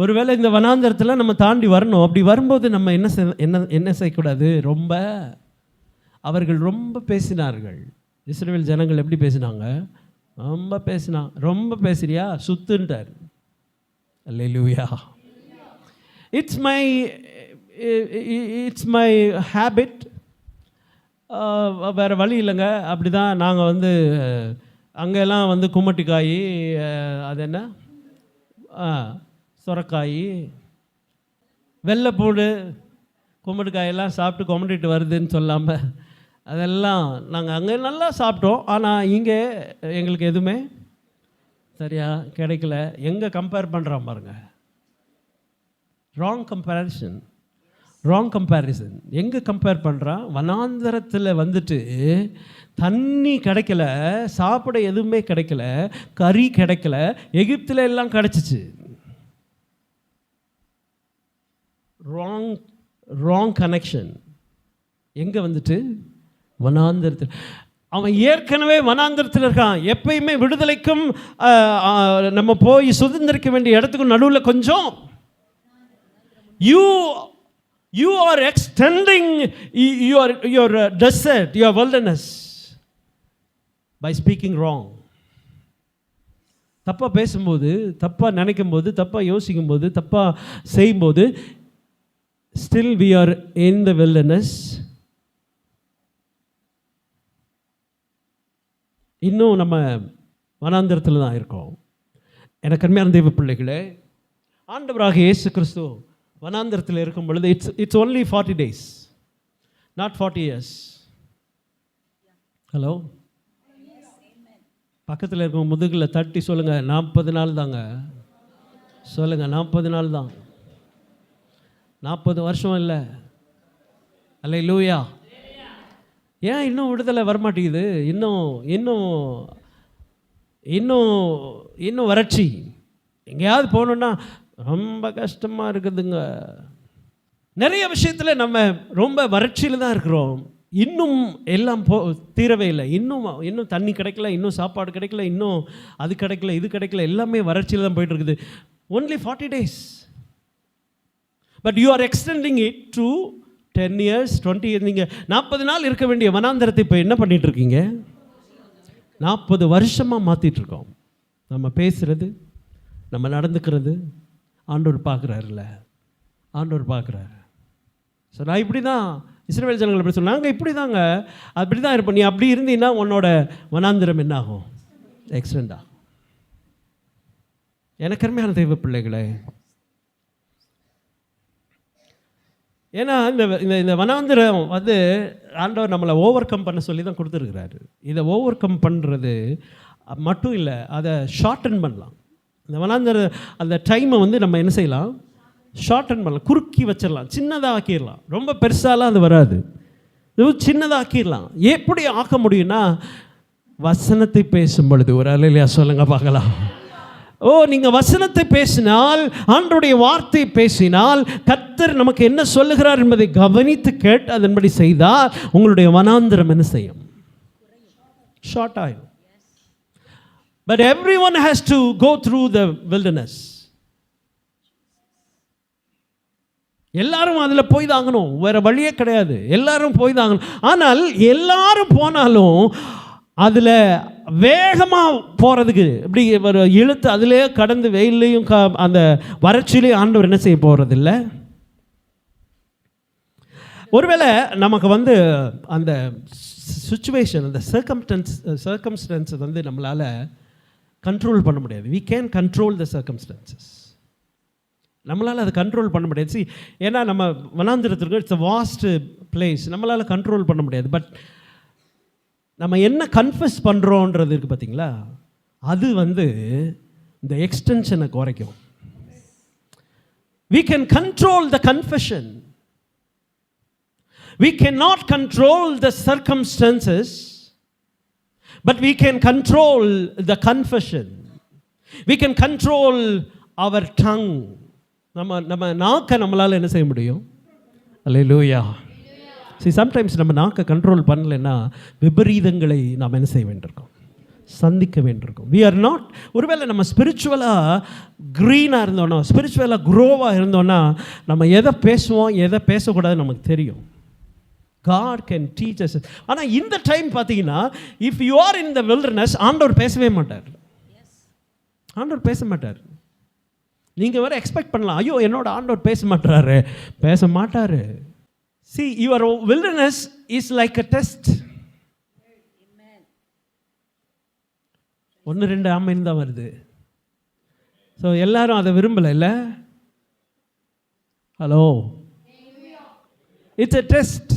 ஒருவேளை இந்த வனாந்தரத்தில் நம்ம தாண்டி வரணும். அப்படி வரும்போது நம்ம என்ன செய்யக்கூடாது, அவர்கள் ரொம்ப பேசினார்கள். இஸ்ரவேல் ஜனங்கள் எப்படி பேசினாங்க, ரொம்ப பேசுறியா சுத்துன்ட்டார். அல்லேலூயா. It's my habit. வேறு வழி இல்லைங்க. அப்படி தான் நாங்கள் அங்கெல்லாம் கும்மட்டிக்காய், அது என்ன, சுரக்காய், வெள்ளைப்பூடு, கும்மட்டிக்காயெல்லாம் சாப்பிட்டு கொமட்டிட்டு வருதுன்னு சொல்லாமல் அதெல்லாம் நாங்கள் அங்கே நல்லா சாப்பிட்டோம். ஆனால் இங்கே எங்களுக்கு எதுவுமே சரியாக கிடைக்கல. எங்கே கம்பேர் பண்ணுறோம் பாருங்க, ராங் கம்பேரிசன். எங்கே கம்பேர் பண்ணுறான்? வனாந்தரத்தில் தண்ணி கிடைக்கல, சாப்பிட எதுவுமே கிடைக்கல, கறி கிடைக்கல. எகிப்தில் எல்லாம் கிடச்சிச்சு. Wrong connection. எங்கே வனாந்தரத்தில். அவன் ஏற்கனவே வனாந்தரத்தில் இருக்கான். எப்பயுமே விடுதலைக்கும் நம்ம போய் சுதந்திரிக்க வேண்டிய இடத்துக்கும் நடுவில் கொஞ்சம் you are extending your desert, your wilderness by speaking wrong. தப்பாக பேசும்போது, தப்பாக நினைக்கும்போது, தப்பாக யோசிக்கும்போது, தப்பாக செய்யும்போது, still we are in the wilderness. இன்னும் நம்ம வனாந்தரத்தில் தான் இருக்கோம். எனக்கு அருமையான தெய்வ பிள்ளைகளே, ஆண்டவராக இயேசு கிறிஸ்து வனாந்தரத்தில் இருக்கும் பொழுது it's only 40 days, not 40 years. Hello, பக்கத்தில் இருக்க முதுகில் தட்டி சொல்லுங்கள், 40 நாள் தாங்க. சொல்லுங்கள், 40 நாள் தான், 40 வருஷம் இல்லை. அல்லேலூயா. ஏன் இன்னும் விடுதலை வரமாட்டேங்குது? இன்னும் வறட்சி. எங்கேயாவது போகணுன்னா ரொம்ப கஷ்டமாக இருக்குதுங்க. நிறைய விஷயத்தில் நம்ம ரொம்ப வறட்சியில் தான் இருக்கிறோம். இன்னும் எல்லாம் தீரவே இல்லை. இன்னும் தண்ணி கிடைக்கல, இன்னும் சாப்பாடு கிடைக்கல, இன்னும் அது கிடைக்கல, இது கிடைக்கல. எல்லாமே வறட்சியில் தான் போயிட்டு இருக்குது. only 40 days. But you are extending it to 10 years, 20 years. நீங்கள் 40 நாள் இருக்க வேண்டிய வனாந்தரத்தை இப்போ என்ன பண்ணிகிட்டு இருக்கீங்க? 40 வருஷமாக மாற்றிட்டுருக்கோம். நம்ம பேசுகிறது, நம்ம நடந்துக்கிறது ஆண்டவர் பார்க்குறாருல்ல, ஆண்டவர் பார்க்குறாரு. ஸோ நான் இப்படி தான், இஸ்ரவேல் ஜனங்கள் எப்படி சொன்னாங்க, இப்படி தாங்க, அப்படி தான் இருப்போம். நீ அப்படி இருந்தீங்கன்னா உன்னோட வனாந்திரம் என்ன ஆகும்? எக்ஸ்டெண்ட் ஆகும். எனக்கு அருமையான தெய்வ பிள்ளைகளே, ஏன்னா இந்த வனாந்திரம் ஆண்டவர் நம்மளை ஓவர் கம் பண்ண சொல்லி தான் கொடுத்துருக்கிறாரு. இதை ஓவர் கம் பண்ணுறது மட்டும் இல்லை, அதை ஷார்டன் பண்ணலாம். இந்த வனாந்திர அந்த டைமை நம்ம என்ன செய்யலாம்? ஷார்டன் பண்ணலாம், குறுக்கி வச்சிடலாம், சின்னதாக ஆக்கிடலாம். ரொம்ப பெருசாலாம் அது வராது, சின்னதாக ஆக்கிடலாம். எப்படி ஆக்க முடியும்னா, வசனத்தை பேசும் பொழுது. ஒரு அல்லேலூயா சொல்லுங்க பார்க்கலாம். நீங்கள் வசனத்தை பேசினால், ஆண்டவருடைய வார்த்தை பேசினால், கர்த்தர் நமக்கு என்ன சொல்லுகிறார் என்பதை கவனித்து கேட்டு அதன்படி செய்தால் உங்களுடைய வனாந்திரம் என்ன செய்யும்? ஷார்ட் ஆகும். But everyone has to go through the wilderness. எல்லாரும் அதில் போய் தாங்கணும், வேறு வழியே கிடையாது. எல்லாரும் போய் தாங்கணும். ஆனால் எல்லாரும் போனாலும் அதில் வேகமாக போகிறதுக்கு இப்படி ஒரு இழுத்து அதிலே கடந்து வெயிலையும் அந்த வறட்சியிலையும் ஆண்டவர் என்ன செய்ய போகிறதில்ல. ஒருவேளை நமக்கு வந்து அந்த சுச்சுவேஷன், அந்த சர்க்கம்ஸ்டன்ஸ் வந்து நம்மளால் கண்ட்ரோல் பண்ண முடியாது. we can control the circumstances. நம்மளால் அதை கண்ட்ரோல் பண்ண முடியாது. சி, ஏன்னா நம்ம வனாந்திரத்திற்கு இட்ஸ் a vast place, நம்மளால் கண்ட்ரோல் பண்ண முடியாது. பட் நம்ம என்ன கன்ஃபஸ் பண்ணுறோன்றது இருக்குது பார்த்தீங்களா, அது வந்து இந்த எக்ஸ்டென்ஷனை குறைக்கும். we can control the confession. we cannot control the circumstances, but we can control the confession. we can control our tongue. நம்ம நாக்கை நம்மளால் என்ன செய்ய முடியும்? அல்லேலூயா. சரி, சம்டைம்ஸ் நம்ம நாக்கை கண்ட்ரோல் பண்ணலைன்னா விபரீதங்களை நாம் என்ன செய்ய வேண்டியிருக்கோம்? சந்திக்க வேண்டியிருக்கோம். we are not, ஒருவேளை நம்ம ஸ்பிரிச்சுவலாக க்ரீனாக இருந்தோன்னா, ஸ்பிரிச்சுவலாக க்ரோவாக இருந்தோன்னா, நம்ம எதை பேசுவோம் எதை பேசக்கூடாது நமக்கு தெரியும். God can teach us. ஆனால் இந்த டைம் பார்த்தீங்கன்னா, if you are in the wilderness, ஆண்டவர் பேசவே மாட்டார். ஆண்டவர் பேச மாட்டார். நீங்கள் வேறு எக்ஸ்பெக்ட் பண்ணலாம், ஐயோ என்னோட ஆண்டவர் பேச மாட்டாரு. பேச மாட்டார். See, your wilderness is like a test. ஒன்று ரெண்டு ஆமைன்னு தான் வருது. ஸோ எல்லாரும் அதை விரும்பலை இல்லை? Hello, it's a test.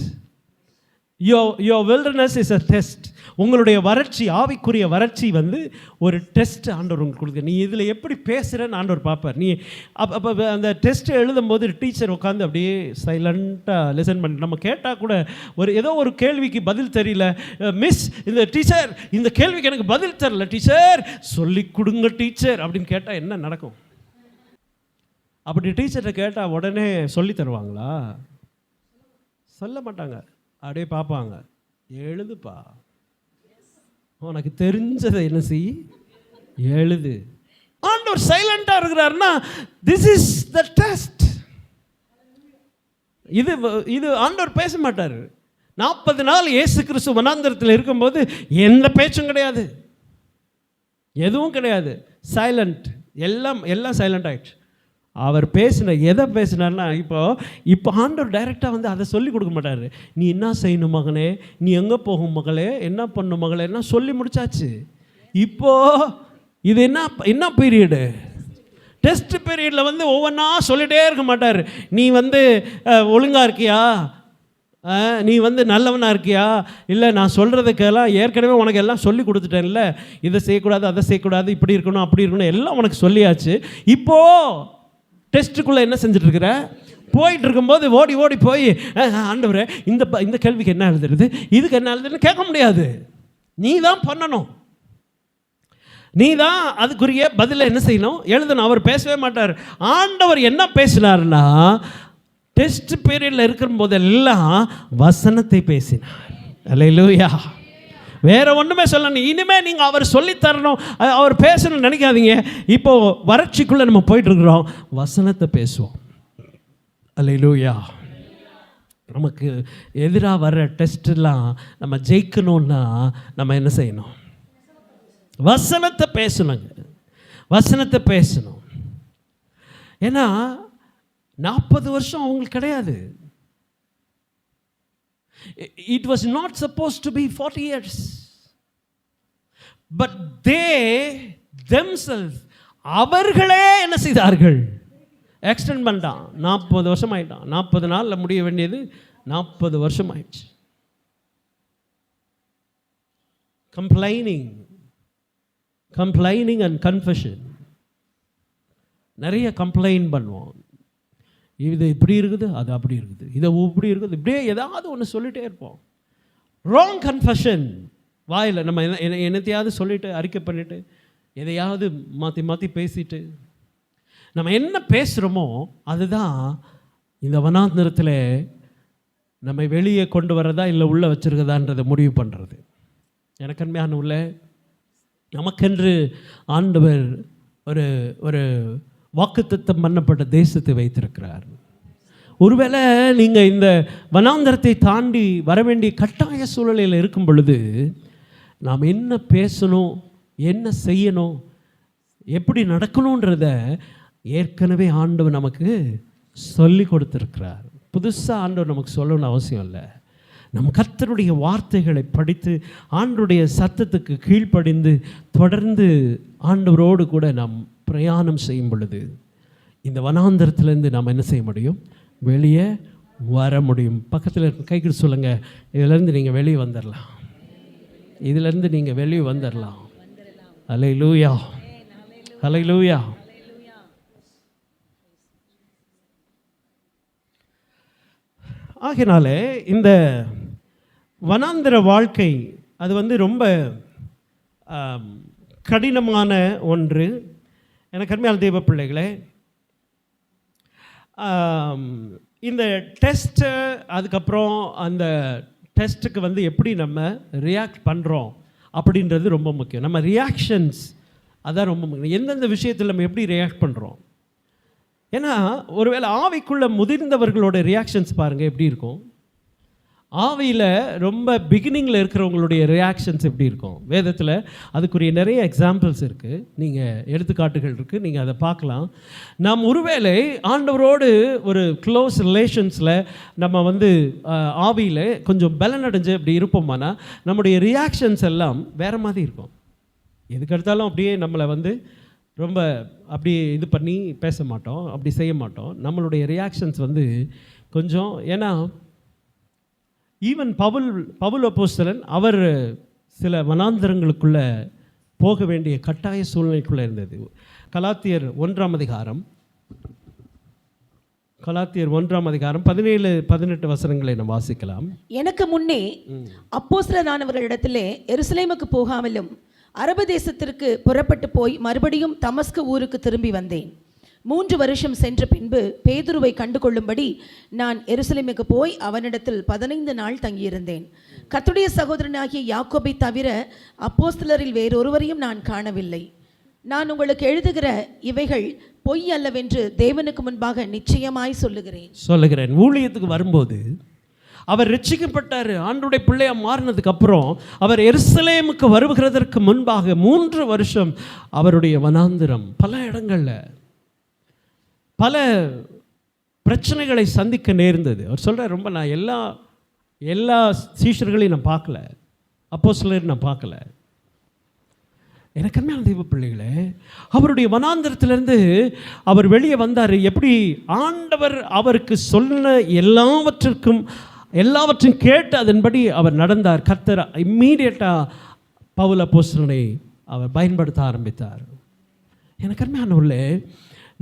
your wilderness is a test. உங்களுடைய வறட்சி, ஆவிக்குரிய வறட்சி வந்து ஒரு டெஸ்ட் ஆண்டவர் உங்களுக்கு கொடுக்க. நீ இதில் எப்படி பேசுகிறேன்னு ஆண்டவர் பார்ப்பார். நீ அப்போ அந்த டெஸ்ட்டை எழுதும்போது டீச்சர் உட்காந்து அப்படியே சைலண்ட்டாக லிசன் பண்ணி, நம்ம கேட்டால் கூட ஏதோ ஒரு கேள்விக்கு பதில் தெரியல, மிஸ் இந்த டீச்சர் இந்த கேள்விக்கு எனக்கு பதில் தரல டீச்சர், சொல்லி கொடுங்க டீச்சர் அப்படின்னு கேட்டால் என்ன நடக்கும்? அப்படி டீச்சர்கிட்ட கேட்டால் உடனே சொல்லி தருவாங்களா? சொல்ல மாட்டாங்க. அப்படியே பார்ப்பாங்க, எழுதுப்பா, உனக்கு தெரிஞ்சதை என்ன செய், எழுது. ஆண்டவர் சைலண்டாக இருக்கிறாருன்னா திஸ் இஸ் த டெஸ்ட். இது ஆண்டவர் பேச மாட்டார். 40 நாள் இயேசு கிறிஸ்து வனாந்திரத்தில் இருக்கும்போது எந்த பேச்சும் கிடையாது, எதுவும் கிடையாது, சைலண்ட். எல்லாம் சைலண்ட் ஆயிடுச்சு. அவர் எதை பேசினார்னா, இப்போ ஆண்டவர் டைரெக்டாக வந்து அதை சொல்லி கொடுக்க மாட்டார். நீ என்ன செய்யணும் மகனே, நீ எங்கே போகும் மகளே, என்ன பண்ணும் மகளே, என்ன சொல்லி முடிச்சாச்சு. இப்போது இது என்ன பீரியடு? டெஸ்ட் பீரியடில் வந்து ஒவ்வொன்றா சொல்லிகிட்டே இருக்க மாட்டார். நீ வந்து ஒழுங்காக இருக்கியா, நீ வந்து நல்லவனாக இருக்கியா, இல்லை நான் சொல்கிறதுக்கெல்லாம் ஏற்கனவே உனக்கு எல்லாம் சொல்லி கொடுத்துட்டேன்ல, இதை செய்யக்கூடாது அதை செய்யக்கூடாது, இப்படி இருக்கணும் அப்படி இருக்கணும் எல்லாம் உனக்கு சொல்லியாச்சு. இப்போது டெஸ்ட்டுக்குள்ளே என்ன செஞ்சிட்ருக்கிற? போயிட்டு இருக்கும்போது ஓடி ஓடி போய் ஆண்டவரே இந்த கேள்விக்கு என்ன எழுதுறது, இதுக்கு என்ன எழுதுன்னு கேட்க முடியாது. நீ தான் பண்ணணும், நீ தான் அதுக்குரிய பதிலை என்ன செய்யணும், எழுதணும். அவர் பேசவே மாட்டார். ஆண்டவர் என்ன பேசினார்னா, டெஸ்ட் பீரியடில் இருக்கிற போதெல்லாம் வசனத்தை பேசினார். அல்லேலூயா. வேற ஒன்றுமே சொல்லணும். இனிமேல் நீங்கள் அவர் சொல்லித்தரணும், அவர் பேசணும்னு நினைக்காதீங்க. இப்போது வறட்சிக்குள்ளே நம்ம போயிட்டுருக்குறோம், வசனத்தை பேசுவோம். அல்லேலூயா. நமக்கு எதிராக வர்ற டெஸ்ட்டெல்லாம் நம்ம ஜெயிக்கணும்னா நம்ம என்ன செய்யணும்? வசனத்தை பேசணுங்க, வசனத்தை பேசணும். ஏன்னா 40 வருஷம் அவங்களுக்கு கிடையாது. It was not supposed to be 40 years. But they themselves, அவர்களே என்ன செய்தார்கள்? எக்ஸ்டெண்ட் பண்ணிட்டான். 40 வருஷம் ஆயிட்டான். 40 நாளில் முடிய வேண்டியது 40 வருஷம் ஆயிடுச்சு. Complaining and confession. நிறைய கம்ப்ளைண்ட் பண்ணுவோம். இது இப்படி இருக்குது, அது அப்படி இருக்குது, இது இப்படி இருக்குது, இப்படியே ஏதாவது ஒன்று சொல்லிகிட்டே இருப்போம். Wrong confession. வாயில் நம்ம என்னத்தையாவது சொல்லிவிட்டு அறிக்கை பண்ணிவிட்டு எதையாவது மாற்றி மாற்றி பேசிட்டு நம்ம என்ன பேசுகிறோமோ அதுதான் இந்த வனாந்திரத்தில் நம்மை வெளியே கொண்டு வரதா இல்லை உள்ளே வச்சுருக்கதான்றதை முடிவு பண்ணுறது. எனக்கு அன்மையான உள்ள நமக்கென்று ஆண்டவர் ஒரு ஒரு வாக்குத்தத்தம் பண்ணப்பட்ட தேசத்தை வைத்திருக்கிறார். ஒருவேளை நீங்கள் இந்த வனாந்தரத்தை தாண்டி வர வேண்டிய கட்டாய சூழலில் இருக்கும் பொழுது நாம் என்ன பேசணும், என்ன செய்யணும், எப்படி நடக்கணுன்றத ஏற்கனவே ஆண்டவர் நமக்கு சொல்லி கொடுத்துருக்கிறார். புதுசாக ஆண்டவர் நமக்கு சொல்லணும்னு அவசியம் இல்லை. நம் கர்த்தருடைய வார்த்தைகளை படித்து ஆண்டவருடைய சத்தத்துக்கு கீழ்ப்படிந்து தொடர்ந்து ஆண்டவரோடு கூட நாம் பிரயாணம் செய்யும் பொழுது இந்த வனாந்தரத்திலேருந்து நாம் என்ன செய்ய முடியும்? வெளியே வர முடியும். பக்கத்தில் இருக்க கைக்கு சொல்லுங்கள், இதிலேருந்து நீங்கள் வெளியே வந்துடலாம், இதிலேருந்து நீங்கள் வெளியே வந்துடலாம். அல்லேலூயா, அல்லேலூயா. ஆகினாலே இந்த வனாந்திர வாழ்க்கை அது ரொம்ப கடினமான ஒன்று. எனக்கு அருமையான தெய்வ பிள்ளைகளே, இந்த டெஸ்ட்டு, அதுக்கப்புறம் அந்த டெஸ்ட்டுக்கு எப்படி நம்ம ரியாக்ட் பண்ணுறோம் அப்படின்றது ரொம்ப முக்கியம். நம்ம ரியாக்ஷன்ஸ் அதான் ரொம்ப முக்கியம். எந்தெந்த விஷயத்தில் நம்ம எப்படி ரியாக்ட் பண்ணுறோம்? ஏன்னா ஒருவேளை ஆவிக்குள்ளே முதிர்ந்தவர்களோட ரியாக்ஷன்ஸ் பாருங்கள் எப்படி இருக்கும். ஆவியில் ரொம்ப பிகினிங்கில் இருக்கிறவங்களுடைய ரியாக்ஷன்ஸ் எப்படி இருக்கும்? வேதத்தில் அதுக்குரிய நிறைய எக்ஸாம்பிள்ஸ் இருக்குது, நீங்கள் எடுத்துக்காட்டுகள் இருக்குது, நீங்கள் அதை பார்க்கலாம். நாம் ஒருவேளை ஆண்டவரோடு ஒரு க்ளோஸ் ரிலேஷன்ஸில் நம்ம ஆவியில் கொஞ்சம் பலனடைஞ்சு அப்படி இருப்போமானா நம்முடைய ரியாக்ஷன்ஸ் எல்லாம் வேறு மாதிரி இருக்கும். எதுக்கெடுத்தாலும் அப்படியே நம்மளை ரொம்ப அப்படி இது பண்ணி பேச மாட்டோம், அப்படி செய்ய மாட்டோம். நம்மளுடைய ரியாக்ஷன்ஸ் கொஞ்சம், ஏன்னா ஈவன் பவுல் அப்போஸ்தலன் அவர் சில வனாந்தரங்களுக்குள்ளே போக வேண்டிய கட்டாய சூழ்நிலைக்குள்ளே இருந்தது. கலாத்தியர் 1ஆம் அதிகாரம் 17-18 வசனங்களை நாம் வாசிக்கலாம். எனக்கு முன்னே அப்போஸ்தலனானவர்களிடத்திலே எருசலேமுக்கு போகாமலும் அரபு தேசத்திற்கு புறப்பட்டு போய் மறுபடியும் தமஸ்கு ஊருக்கு திரும்பி வந்தேன். 3 வருஷம் சென்ற பின்பு பேதுருவை கண்டு கொள்ளும்படி நான் எருசலேமுக்கு போய் அவனிடத்தில் 15 நாள் தங்கியிருந்தேன். கர்த்தருடைய சகோதரனாகிய யாக்கோபை தவிர அப்போஸ்தலரில் வேறொருவரையும் நான் காணவில்லை. நான் உங்களுக்கு எழுதுகிற இவைகள் பொய் அல்லவென்று தேவனுக்கு முன்பாக நிச்சயமாய் சொல்லுகிறேன். ஊழியத்துக்கு வரும்போது அவர் ரட்சிக்கப்பட்டார், ஆண்டவருடைய பிள்ளையா மாறினதுக்கு அப்புறம் அவர் எருசலேமுக்கு வருகிறதற்கு முன்பாக 3 வருஷம் அவருடைய வனாந்திரம் பல இடங்களில் பல பிரச்சனைகளை சந்திக்க நேர்ந்தது. அவர் சொல்கிறார், ரொம்ப நான் எல்லா சீஷர்களையும் நான் பார்க்கல, அப்போஸ்தலரையும் நான் பார்க்கல. எனக்கு என்ன தெய்வ பிள்ளைகளே, அவருடைய வனாந்திரத்திலிருந்து அவர் வெளியே வந்தார். எப்படி ஆண்டவர் அவருக்கு சொன்ன எல்லாவற்றையும் கேட்டு அதன்படி அவர் நடந்தார். கர்த்தர் இம்மீடியட்டாக பவுல் அப்போஸ்தலனை அவர் பயன்படுத்த ஆரம்பித்தார். எனக்கு அருமையானவர்களே,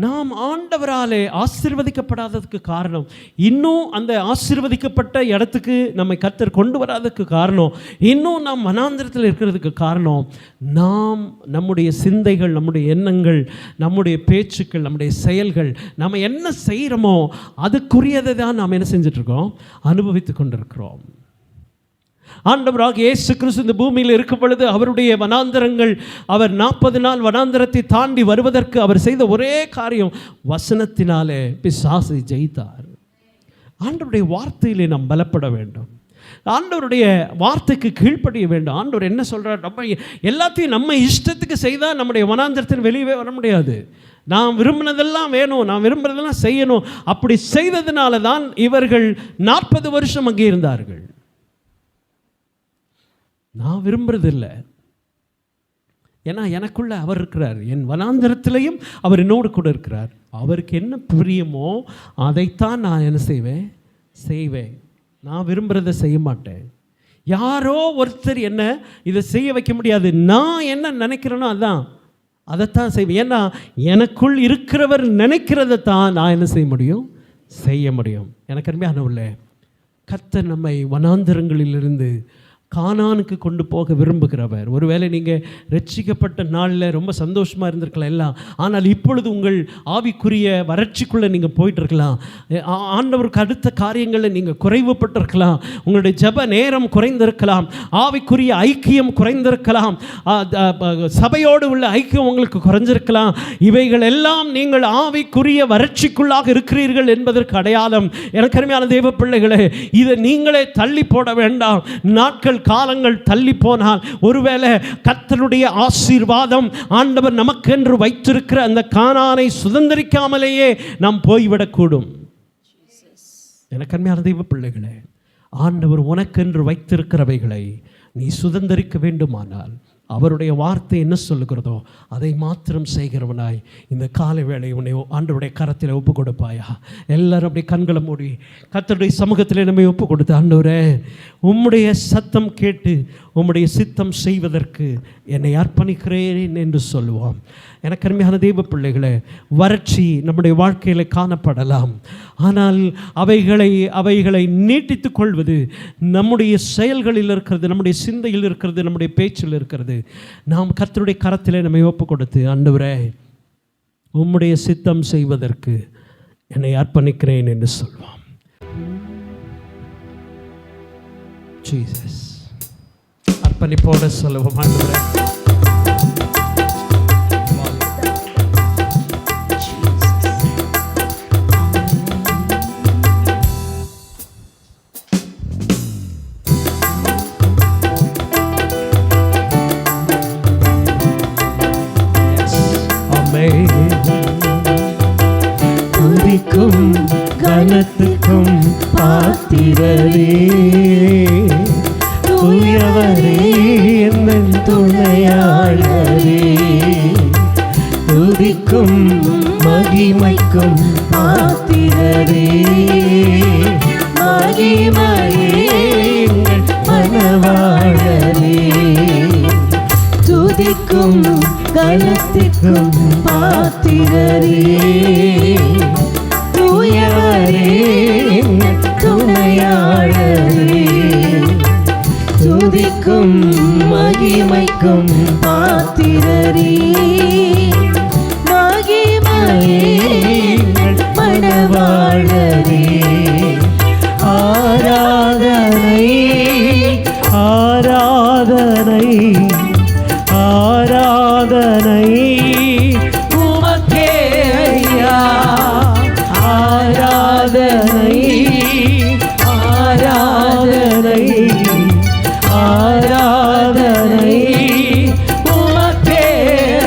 நாம் ஆண்டவராலே ஆசீர்வதிக்கப்படாததுக்கு காரணம், இன்னும் அந்த ஆசீர்வதிக்கப்பட்ட இடத்துக்கு நம்மை கர்த்தர் கொண்டு வராததுக்கு காரணம், இன்னும் நாம் வனாந்திரத்தில் இருக்கிறதுக்கு காரணம், நாம் நம்முடைய சிந்தைகள், நம்முடைய எண்ணங்கள், நம்முடைய பேச்சுக்கள், நம்முடைய செயல்கள், நம்ம என்ன செய்கிறோமோ அதுக்குரியதை தான் நாம் என்ன செஞ்சிட்ருக்கோம்? அனுபவித்து கொண்டிருக்கிறோம். ஆண்டவராக இயேசு கிறிஸ்து இந்த பூமியில் இருக்கும் பொழுது அவருடைய வனாந்தரங்கள், அவர் 40 நாள் வனாந்தரத்தை தாண்டி வருவதற்கு அவர் செய்த ஒரே காரியம், வசனத்தினாலே பிசாசை ஜெயித்தார். ஆண்டவருடைய வார்த்தையிலே நாம் பலப்பட வேண்டும், ஆண்டவருடைய வார்த்தைக்கு கீழ்ப்படிய வேண்டும். ஆண்டவர் என்ன சொல்கிறார்? நம்ம எல்லாத்தையும் நம்ம இஷ்டத்துக்கு செய்தால் நம்முடைய வனாந்தரத்தில் வெளியே வர முடியாது. நான் விரும்பினதெல்லாம் வேணும், நான் விரும்புறதெல்லாம் செய்யணும். அப்படி செய்ததுனால தான் இவர்கள் 40 வருஷம் அங்கே இருந்தார்கள். நான் விரும்புறதில்லை, ஏன்னா எனக்குள்ள அவர் இருக்கிறார், என் வனாந்தரத்திலையும் அவர் என்னோடு கூட இருக்கிறார். அவருக்கு என்ன பிரியமோ அதைத்தான் நான் என்ன செய்வேன். நான் விரும்புகிறத செய்ய மாட்டேன். யாரோ ஒருத்தர் என்ன இதை செய்ய வைக்க முடியாது. நான் என்ன நினைக்கிறேனோ அதைத்தான் செய்வேன். ஏன்னா எனக்குள் இருக்கிறவர் நினைக்கிறத தான் நான் என்ன செய்ய முடியும். எனக்கு அருமையானவர்களே, கர்த்தர் நம்மை வனாந்தரங்களிலிருந்து கானானுக்கு கொண்டு போக விரும்புகிறவர். ஒருவேளை நீங்கள் ரட்சிக்கப்பட்ட நாளில் ரொம்ப சந்தோஷமாக இருந்திருக்கலாம் எல்லாம், ஆனால் இப்பொழுது உங்கள் ஆவிக்குரிய வறட்சிக்குள்ளே நீங்கள் போயிட்டுருக்கலாம். ஆண்டவருக்கு அடுத்த காரியங்களில் நீங்கள் குறைவுபட்டிருக்கலாம். உங்களுடைய ஜெப நேரம் குறைந்திருக்கலாம், ஆவிக்குரிய ஐக்கியம் குறைந்திருக்கலாம், சபையோடு உள்ள ஐக்கியம் உங்களுக்கு குறைஞ்சிருக்கலாம். இவைகள் எல்லாம் நீங்கள் ஆவிக்குரிய வறட்சிக்குள்ளாக இருக்கிறீர்கள் என்பதற்கு அடையாளம். எனக்கு அருமையான தேவ பிள்ளைகளே, இதை நீங்களே தள்ளி போட வேண்டாம். நாட்கள் நாட்கள் காலங்கள் தள்ளி போனால் ஒருவேளை கர்த்தருடைய ஆசீர்வாதம் ஆண்டவர் நமக்கென்று வைத்திருக்கிற அந்த கானானை சுதந்திரிக்காமலேயே நாம் போய்விடக்கூடும். எனக்கு அருமையான தெய்வ பிள்ளைகளே, ஆண்டவர் உனக்கென்று வைத்திருக்கிறவைகளை நீ சுதந்திரிக்க வேண்டுமானால் அவருடைய வார்த்தை என்ன சொல்லுகிறதோ அதை மாத்திரம் செய்கிறவனாய் இந்த காலை வேளை உன்னை ஆண்டவருடைய கரத்தில் ஒப்பு கொடுப்பாயா? எல்லாரும் அப்படி கண்களை மூடி கர்த்தருடைய சமூகத்தில் நம்மை ஒப்பு கொடுத்து, ஆண்டவரே உம்முடைய சத்தம் கேட்டு உம்முடைய சித்தம் செய்வதற்கு என்னை அர்ப்பணிக்கிறேன் என்று சொல்லுவோம். எனக்கு அருமையான தெய்வ பிள்ளைகளே, வறட்சி நம்முடைய வாழ்க்கையில் காணப்படலாம். ஆனால் அவைகளை நீட்டித்துக் கொள்வது நம்முடைய செயல்களில் இருக்கிறது, நம்முடைய சிந்தையில் இருக்கிறது, நம்முடைய பேச்சில் இருக்கிறது. நாம் கர்த்தருடைய கரத்திலே நம்மை ஒப்பு கொடுத்து, ஆண்டவரே உம்முடைய சித்தம் செய்வதற்கு என்னை அர்ப்பணிக்கிறேன் என்று சொல்வோம். ஜீசஸ், அர்ப்பணிப்போடு சொல்லுவோம். ஆண்டவரே துதிக்கும் கனத்துக்கும் பாத்திரரே, தூயவரே என் துணையாளரே, துதிக்கும் மகிமைக்கும் பாத்திரரே, மகிமையே எங்கள் மனவாளரே, துதிக்கும் கனத்துக்கும் பாத்திரரே, தூயவரே துணையாளரே, துதிக்கும் மகிமைக்கும் பாத்திரரே, மகிமையே மணவாளரே, ஆராதனை ஆராதனை ஆராதனை உமக்கே ஐயா, ஆராதனை ஆராதனை ஆராதனை உமக்கே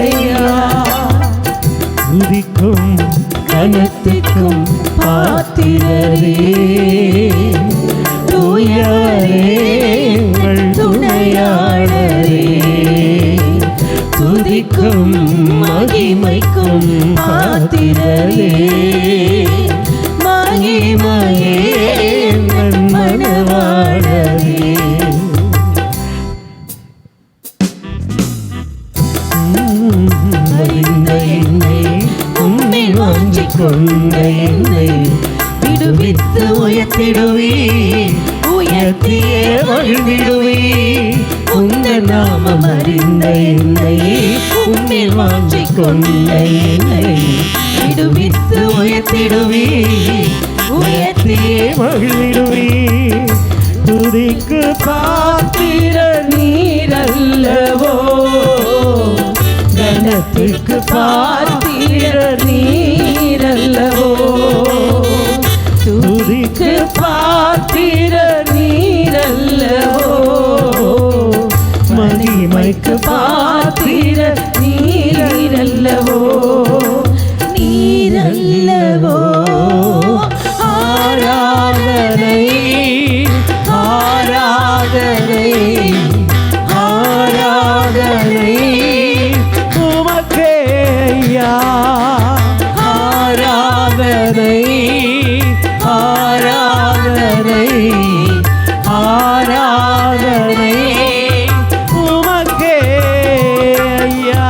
ஐயா, துதிக்கும் கனத்துக்கும் பாத்திரரே, தூயவரே எங்கள் துணையாளரே, துதிக்கும் மகிமைக்கும் பாத்திரரே, மகிமையே எங்கள் மனவாளரே, அறிந்த என்னை உம்மில் வாஞ்சிக் கொண்ட என்னை விடுவித்து உயர்த்திடுவே, உயர்த்தியே வாழ்ந்திடுவே, உந்தன் நாமம் அறிந்த என்னை உம்மில் வாஞ்சிக் கொண்ட என்னை விடுவித்து உயர்த்திடுவே, உயர்த்தியே வாழ்ந்திடுவே, துதிக்கு பாத்திர நீரல்லவோ, கனத்துக்கு பாத்திர நீரல்லவோ, துதிக்கு பாத்திர நீரல்லவோ, மகிமைக்கு பாத்திர நீரல்லவோ, நீரல்லவோ, ஆராதனை ஆராதனை ஆராதனை உமக்கே ஐயா, ஆராதனை ஆராதனை ஆராதனை உமக்கே ஐயா.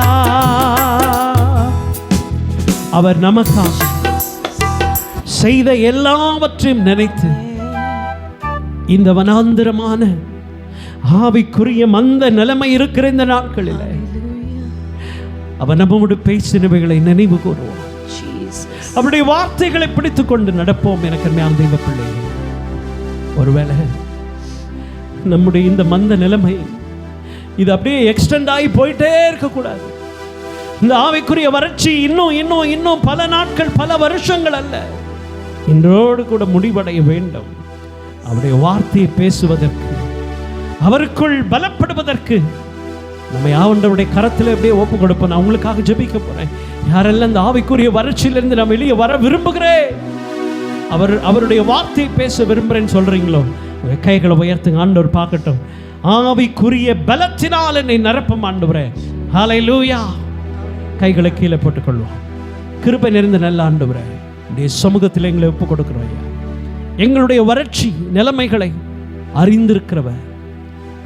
அவர் நமக்காக செய்த எல்லாவற்றையும் நினைத்து இந்த வனாந்திரமான ஆவிக்குரிய மந்த நிலைமை இருக்கிற இந்த நாட்களில் அவர் நம்மோடு பேசினவைகளை நினைவு கூறுவோம். அவருடைய வார்த்தைகளை பிடித்துக் கொண்டு நடப்போம். எனக்கு அருமையான தெய்வ பிள்ளைகளே, ஒருவேளை நம்முடைய இந்த மந்த நிலைமை இது அப்படியே எக்ஸ்டெண்ட் ஆகி போயிட்டே இருக்கக்கூடாது. இந்த ஆவிக்குரிய வறட்சி இன்னும் பல நாட்கள் பல வருஷங்கள் அல்ல, இன்றோடு கூட முடிவடைய வேண்டும். அவருடைய வார்த்தையை பேசுவதற்கு அவருக்குள் பலப்படுவதற்கு நம்ம ஆண்டவருடைய கரத்தில் அப்படியே ஒப்பு கொடுப்போம். நான் உங்களுக்காக ஜெபிக்க போறேன். யாரெல்லாம் இந்த ஆவிக்குரிய வறட்சியிலிருந்து நான் வெளியே வர விரும்புகிறேன், அவருடைய வார்த்தையை பேச விரும்புகிறேன்னு சொல்றீங்களோ, உங்க கைகளை உயர்த்துங்க. ஆண்டவர் பார்க்கட்டும். ஆவிக்குரிய பலத்தினால் என்னை நிரப்பும் ஆண்டவரே. ஹல்லேலூயா. கைகளை கீழே போட்டுக்கொள்வோம். கிருபை நிறைந்த நல்ல ஆண்டவரே, உடைய சமூகத்தில் எங்களை ஒப்பு கொடுக்கிறோம் ஐயா. எங்களுடைய வறட்சி நிலைமைகளை அறிந்திருக்கிறவர்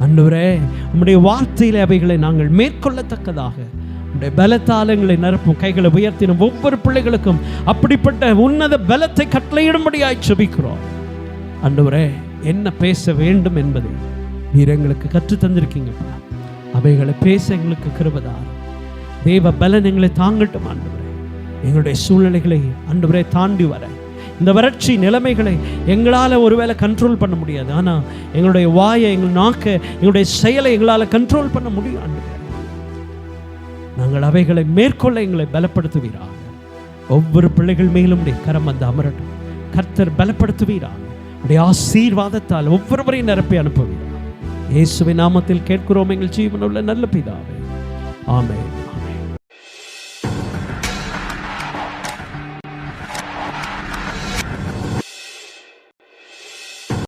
ஆண்டவரே, உம்முடைய வார்த்தையிலே அவைகளை நாங்கள் மேற்கொள்ளத்தக்கதாக உடைய பலத்தால் எங்களை நிரப்பும். கைகளை உயர்த்தின ஒவ்வொரு பிள்ளைகளுக்கும் அப்படிப்பட்ட உன்னத பலத்தை கட்டளையிடும்படியாய் ஜெபிக்கிறோம். ஆண்டவரே, என்ன பேச வேண்டும் என்பதை நீர் எங்களுக்கு கற்று தந்திருக்கீங்கப்பா. அவைகளை பேச எங்களுக்கு கிருபைதாரும். தேவ பலன் எங்களை தாங்கட்டும் ஆண்டவரே. எங்களுடைய சூழ்நிலைகளை ஆண்டவரே தாண்டி வர இந்த வறட்சி நிலைமைகளை எங்களால் ஒருவேளை கண்ட்ரோல் பண்ண முடியாது, ஆனால் எங்களுடைய வாயை, எங்கள் நாக்கை, எங்களுடைய செயலை எங்களால் கண்ட்ரோல் பண்ண முடியும் ஆண்டவரே. நாங்கள் அவைகளை மேற்கொள்ள எங்களை பலப்படுத்துவீராக. ஒவ்வொரு பிள்ளைகள் மேலும் உடைய கரம் வந்து அமரட்டும். கர்த்தர் பலப்படுத்துவீராக. உடைய ஆசீர்வாதத்தால் ஒவ்வொருவரையும் நிரப்பி அனுப்புவீராக. இயேசுவின் நாமத்தில் கேட்கிறோம் எங்கள் ஜீவனுள்ள நல்ல பிதாவே. ஆமென்.